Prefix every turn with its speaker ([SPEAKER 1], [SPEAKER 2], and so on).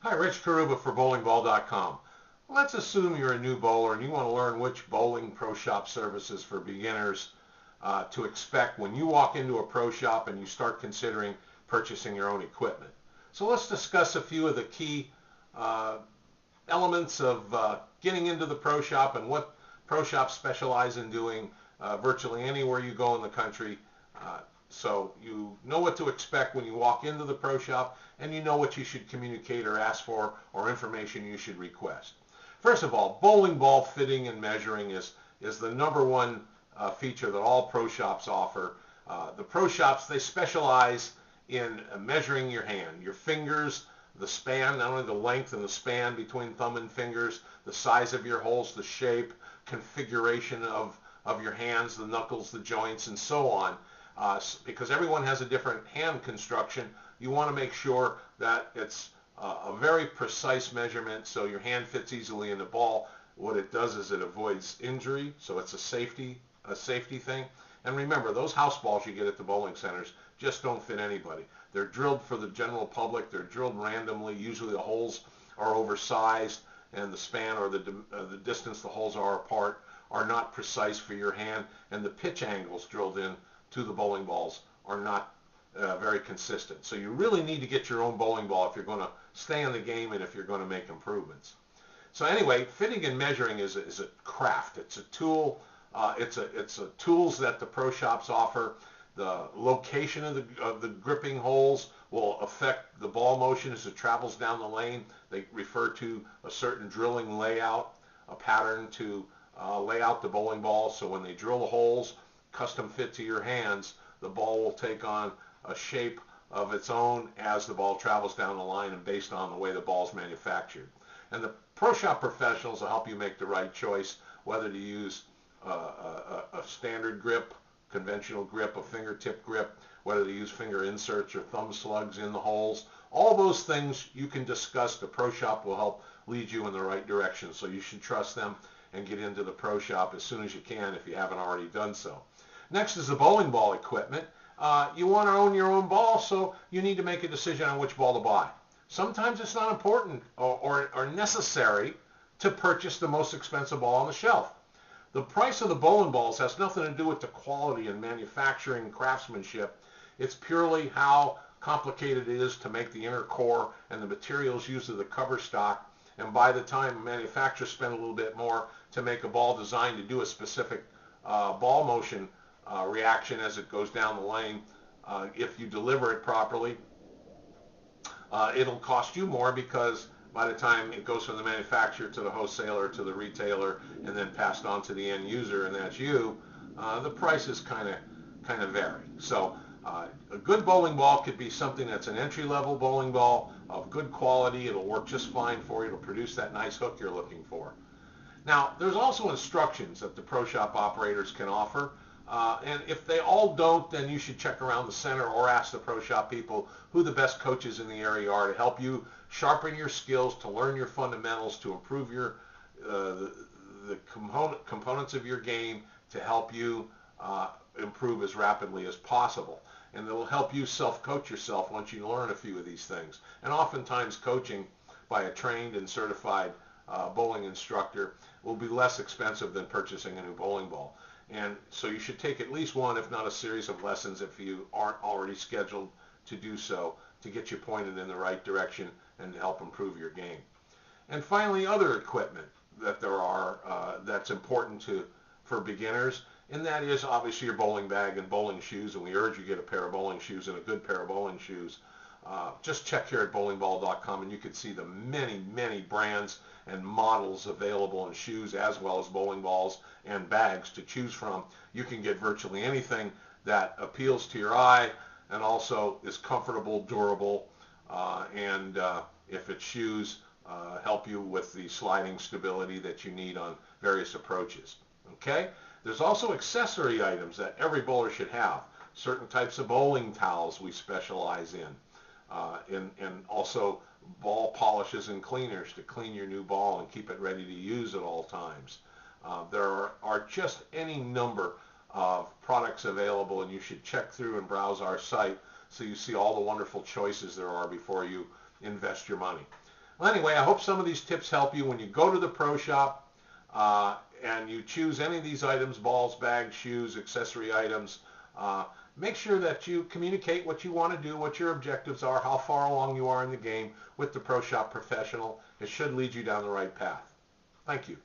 [SPEAKER 1] Hi, Rich Carrubba for bowlingball.com. Let's assume you're a new bowler and you want to learn which bowling pro shop services for beginners to expect when you walk into a pro shop and you start considering purchasing your own equipment. So let's discuss a few of the key elements of getting into the pro shop and what pro shops specialize in doing virtually anywhere you go in the country. So you know what to expect when you walk into the pro shop, and you know what you should communicate or ask for or information you should request. First of all, bowling ball fitting and measuring is the number one feature that all pro shops offer. The pro shops, they specialize in measuring your hand, your fingers, the span, not only the length and the span between thumb and fingers, the size of your holes, the shape, configuration of your hands, the knuckles, the joints, and so on. Because everyone has a different hand construction, you want to make sure that it's a very precise measurement so your hand fits easily in the ball. What it does is it avoids injury, so it's a safety thing. And remember, those house balls you get at the bowling centers just don't fit anybody. They're drilled for the general public. They're drilled randomly. Usually the holes are oversized, and the span or the distance the holes are apart are not precise for your hand, and the pitch angles drilled in to the bowling balls are not very consistent. So you really need to get your own bowling ball if you're going to stay in the game and if you're going to make improvements. So anyway, fitting and measuring is a craft. It's a tool. It's a tools that the pro shops offer. The location of the gripping holes will affect the ball motion as it travels down the lane. They refer to a certain drilling layout, a pattern to lay out the bowling ball. So when they drill the holes, custom fit to your hands, the ball will take on a shape of its own as the ball travels down the line and based on the way the ball is manufactured. And the pro shop professionals will help you make the right choice, whether to use a standard grip, conventional grip, a fingertip grip, whether to use finger inserts or thumb slugs in the holes. All those things you can discuss. The pro shop will help lead you in the right direction. So you should trust them and get into the pro shop as soon as you can if you haven't already done so. Next is the bowling ball equipment. You want to own your own ball, so you need to make a decision on which ball to buy. Sometimes it's not important or necessary to purchase the most expensive ball on the shelf. The price of the bowling balls has nothing to do with the quality and manufacturing craftsmanship. It's purely how complicated it is to make the inner core and the materials used of the cover stock. And by the time manufacturers spend a little bit more to make a ball designed to do a specific ball motion reaction as it goes down the lane, if you deliver it properly, it'll cost you more, because by the time it goes from the manufacturer to the wholesaler to the retailer and then passed on to the end user, and that's you, the prices kind of vary. So a good bowling ball could be something that's an entry-level bowling ball of good quality. It'll work just fine for you. It'll produce that nice hook you're looking for. Now, there's also instructions that the pro shop operators can offer. And if they all don't, then you should check around the center or ask the pro shop people who the best coaches in the area are to help you sharpen your skills, to learn your fundamentals, to improve your the components of your game, to help you improve as rapidly as possible. And they'll help you self-coach yourself once you learn a few of these things. And oftentimes coaching by a trained and certified bowling instructor will be less expensive than purchasing a new bowling ball. And so you should take at least one, if not a series of lessons, if you aren't already scheduled to do so, to get you pointed in the right direction and to help improve your game. And finally, other equipment that there are that's important for beginners, and that is obviously your bowling bag and bowling shoes. And we urge you to get a pair of bowling shoes and a good pair of bowling shoes. Just check here at bowlingball.com and you can see the many brands and models available in shoes, as well as bowling balls and bags to choose from. You can get virtually anything that appeals to your eye and also is comfortable, durable, and if it's shoes, help you with the sliding stability that you need on various approaches. Okay? There's also accessory items that every bowler should have. Certain types of bowling towels we specialize in. And also ball polishes and cleaners to clean your new ball and keep it ready to use at all times. There are just any number of products available, and you should check through and browse our site so you see all the wonderful choices there are before you invest your money. Well, anyway, I hope some of these tips help you when you go to the pro shop and you choose any of these items, balls, bags, shoes, accessory items. Make sure that you communicate what you want to do, what your objectives are, how far along you are in the game with the pro shop professional. It should lead you down the right path. Thank you.